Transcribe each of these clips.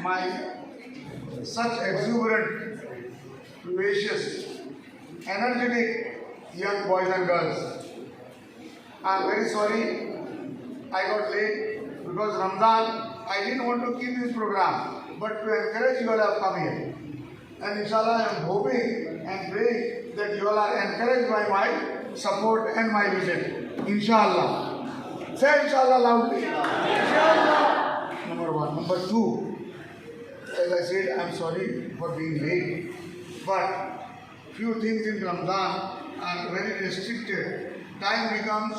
my such exuberant, vivacious, energetic young boys and girls. I am very sorry I got late because Ramadan, I didn't want to keep this program, but to encourage you all have come here. And inshallah, I am hoping and praying that you all are encouraged by my support and my visit. Inshallah. Say inshallah loudly. Inshallah. Number one. Number two, as I said, I am sorry for being late, but few things in Ramadan are very restricted. Time becomes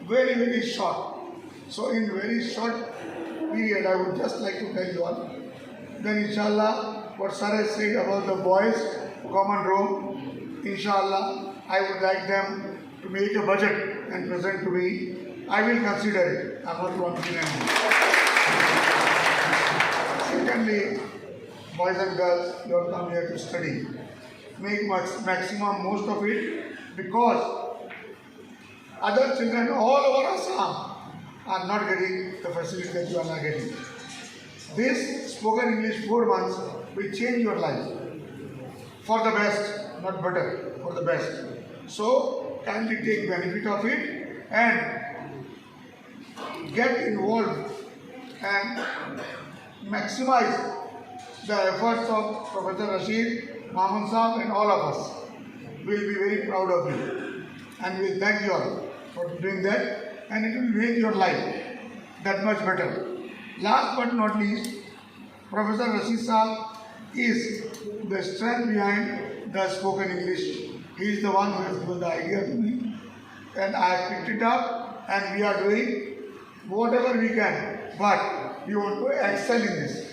very, very short. So in very short period, I would just like to tell you all. Then inshallah, what sir has said about the boys' common room, inshallah, I would like them to make a budget and present to me. I will consider it. I'm not promising anything. Secondly, boys and girls, you all come here to study. Make maximum most of it, because other children all over Assam are not getting the facility that you are not getting. This spoken English 4 months will change your life for the best, not better, for the best. So kindly take benefit of it and get involved and maximize the efforts of Professor Rashid, Mamun Saab and all of us. We will be very proud of you and we will thank you all for doing that, and it will make your life that much better. Last but not least, Professor Rashid Saab is the strength behind the spoken English. He is the one who has given the idea to me, and I have picked it up, and we are doing whatever we can, but we want to excel in this.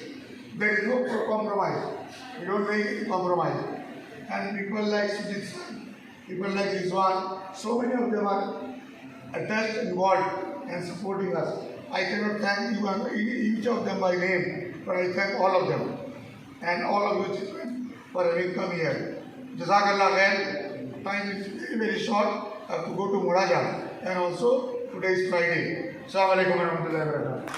There is no compromise. We don't make any compromise. And people like Sujit, people like Rizwan, so many of them are attached, involved and supporting us. I cannot thank each of them by name, but I thank all of them and all of you children for having come here. Jazakallah khair. Time is very, very short. I have to go to Muraja, and also today is Friday. Assalamu alaikum warahmatullahi wabarakatuh.